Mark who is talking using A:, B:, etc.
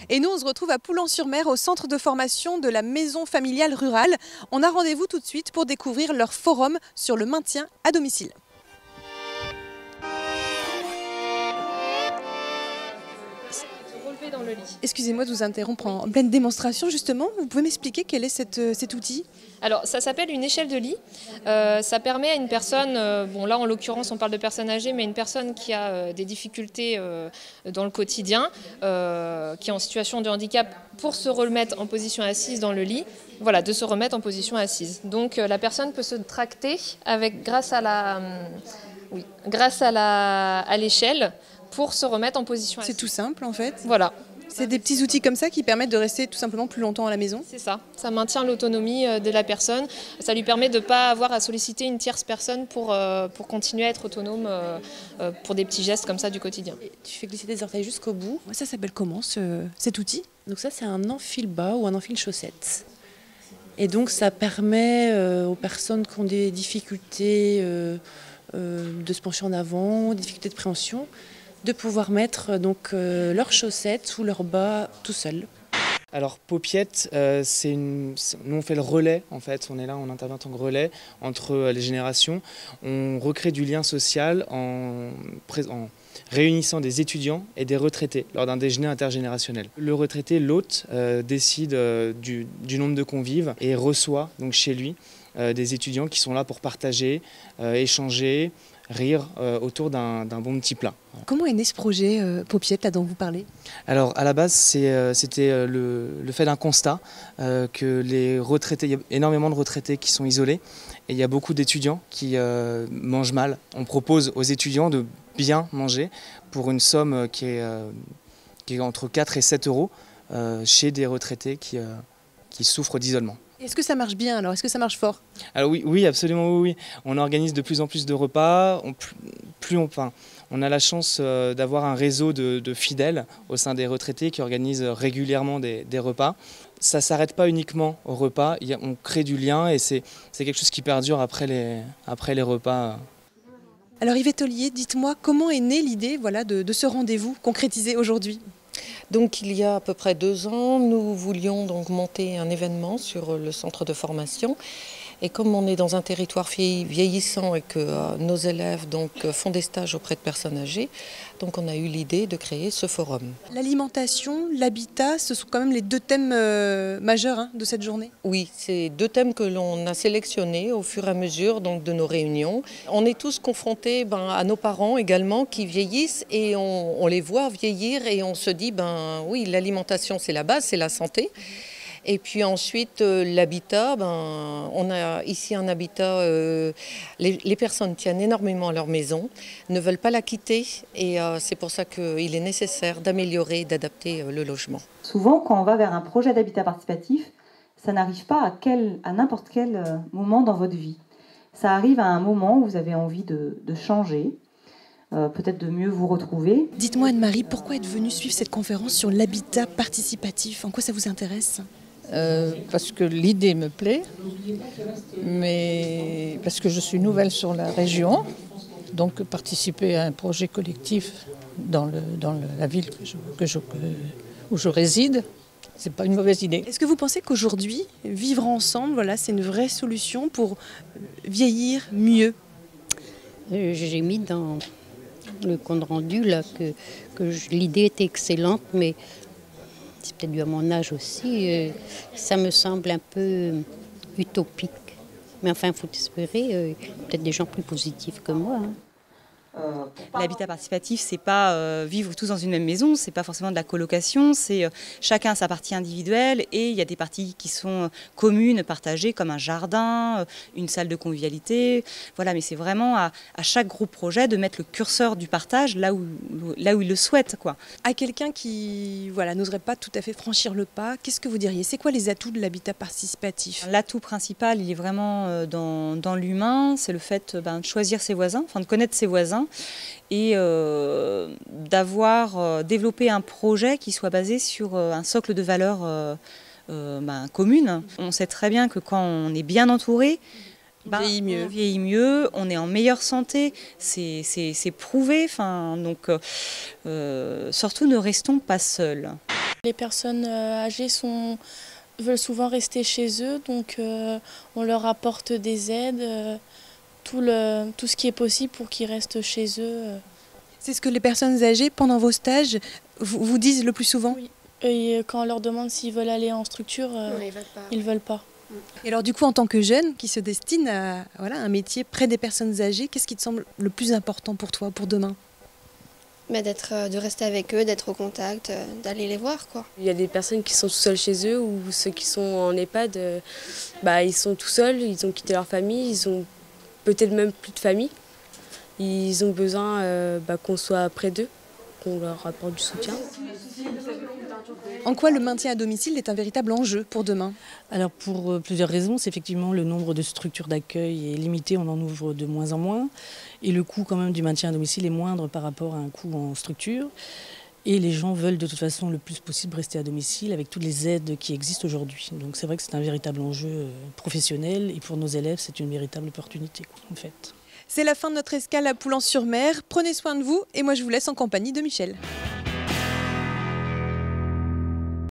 A: Et nous, on se retrouve à Poulan-sur-Mer, au centre de formation de la maison familiale rurale. On a rendez-vous tout de suite pour découvrir leur forum sur le maintien à domicile.
B: Dans le lit.
A: Excusez-moi de vous interrompre en pleine démonstration justement. Vous pouvez m'expliquer quel est cet outil?
B: Alors ça s'appelle une échelle de lit. Ça permet à une personne, bon là en l'occurrence on parle de personnes âgées, mais une personne qui a des difficultés dans le quotidien, qui est en situation de handicap, pour se remettre en position assise dans le lit, voilà, de se remettre en position assise. Donc la personne peut se tracter grâce à l'échelle pour se remettre en position assise.
A: C'est tout simple en fait.
B: Voilà.
A: C'est des petits outils comme ça qui permettent de rester tout simplement plus longtemps à la maison?
B: C'est ça, ça maintient l'autonomie de la personne, ça lui permet de ne pas avoir à solliciter une tierce personne pour continuer à être autonome pour des petits gestes comme ça du quotidien.
A: Et tu fais glisser des orteils jusqu'au bout. Ça s'appelle comment cet outil?
C: Donc ça c'est un enfile-bas ou un enfile-chaussette. Et donc ça permet aux personnes qui ont des difficultés de se pencher en avant, des difficultés de préhension, de pouvoir mettre donc leurs chaussettes ou leurs bas tout seuls.
D: Alors Paupiette, nous on fait le relais en fait, on est là, on intervient en tant que relais entre les générations. On recrée du lien social en réunissant des étudiants et des retraités lors d'un déjeuner intergénérationnel. Le retraité, l'hôte, décide du nombre de convives et reçoit donc chez lui des étudiants qui sont là pour partager, échanger, rire autour d'un bon petit plat.
A: Comment est né ce projet Paupiette là dont vous parlez?
D: Alors à la base c'était le fait d'un constat que les retraités, il y a énormément de retraités qui sont isolés et il y a beaucoup d'étudiants qui mangent mal. On propose aux étudiants de bien manger pour une somme qui est entre 4 et 7 euros chez des retraités qui souffrent d'isolement.
A: Est-ce que ça marche bien alors? Est-ce que ça marche fort?
D: Alors oui, absolument oui. On organise de plus en plus de repas. On a la chance d'avoir un réseau de fidèles au sein des retraités qui organisent régulièrement des repas. Ça ne s'arrête pas uniquement au repas, on crée du lien et c'est quelque chose qui perdure après les repas.
A: Alors Yvette Ollier, dites-moi comment est née l'idée de ce rendez-vous concrétisé aujourd'hui?
E: Donc il y a à peu près 2 ans, nous voulions donc monter un événement sur le centre de formation. Et comme on est dans un territoire vieillissant et que nos élèves donc, font des stages auprès de personnes âgées, donc on a eu l'idée de créer ce forum.
A: L'alimentation, l'habitat, ce sont quand même les 2 thèmes majeurs de cette journée?
E: Oui, c'est 2 thèmes que l'on a sélectionnés au fur et à mesure donc, de nos réunions. On est tous confrontés à nos parents également qui vieillissent et on les voit vieillir et on se dit, oui, l'alimentation c'est la base, c'est la santé. Et puis ensuite, l'habitat, on a ici un habitat, les personnes tiennent énormément à leur maison, ne veulent pas la quitter et c'est pour ça qu'il est nécessaire d'améliorer, d'adapter le logement.
F: Souvent, quand on va vers un projet d'habitat participatif, ça n'arrive pas à n'importe quel moment dans votre vie. Ça arrive à un moment où vous avez envie de changer, peut-être de mieux vous retrouver.
A: Dites-moi Anne-Marie, pourquoi êtes venue suivre cette conférence sur l'habitat participatif? En quoi ça vous intéresse?
G: Parce que l'idée me plaît, mais parce que je suis nouvelle sur la région, donc participer à un projet collectif dans la ville où je réside, c'est pas une mauvaise idée.
A: Est-ce que vous pensez qu'aujourd'hui, vivre ensemble, c'est une vraie solution pour vieillir mieux?
H: J'ai mis dans le compte rendu là, que l'idée était excellente, mais c'est peut-être dû à mon âge aussi, ça me semble un peu utopique. Mais enfin, il faut espérer, peut-être des gens plus positifs que moi.
I: L'habitat participatif, c'est pas vivre tous dans une même maison, c'est pas forcément de la colocation, c'est chacun sa partie individuelle et il y a des parties qui sont communes, partagées, comme un jardin, une salle de convivialité. Voilà, mais c'est vraiment à chaque groupe projet de mettre le curseur du partage là où il le souhaite, quoi.
A: À quelqu'un qui n'oserait pas tout à fait franchir le pas, qu'est-ce que vous diriez? C'est quoi les atouts de l'habitat participatif?
I: L'atout principal, il est vraiment dans l'humain, c'est le fait de choisir ses voisins, enfin de connaître ses voisins. Et d'avoir développé un projet qui soit basé sur un socle de valeurs communes. On sait très bien que quand on est bien entouré, on vieillit mieux, on est en meilleure santé, c'est prouvé. Donc surtout ne restons pas seuls.
J: Les personnes âgées veulent souvent rester chez eux, donc on leur apporte des aides, tout ce qui est possible pour qu'ils restent chez eux.
A: C'est ce que les personnes âgées, pendant vos stages, vous disent le plus souvent?
J: Oui. Et quand on leur demande s'ils veulent aller en structure, ils ne veulent pas.
A: Et alors du coup, en tant que jeune qui se destine à un métier près des personnes âgées, qu'est-ce qui te semble le plus important pour toi, pour demain?
K: De rester avec eux, d'être au contact, d'aller les voir, quoi.
L: Il y a des personnes qui sont tout seuls chez eux ou ceux qui sont en EHPAD, ils sont tout seuls, ils ont quitté leur famille, ils ont peut-être même plus de famille. Ils ont besoin qu'on soit près d'eux, qu'on leur apporte du soutien.
A: En quoi le maintien à domicile est un véritable enjeu pour demain?
M: Alors pour plusieurs raisons, c'est effectivement le nombre de structures d'accueil est limité, on en ouvre de moins en moins. Et le coût quand même du maintien à domicile est moindre par rapport à un coût en structure. Et les gens veulent de toute façon le plus possible rester à domicile avec toutes les aides qui existent aujourd'hui. Donc c'est vrai que c'est un véritable enjeu professionnel et pour nos élèves c'est une véritable opportunité en fait.
A: C'est la fin de notre escale à Poulan-sur-Mer. Prenez soin de vous et moi je vous laisse en compagnie de Michel.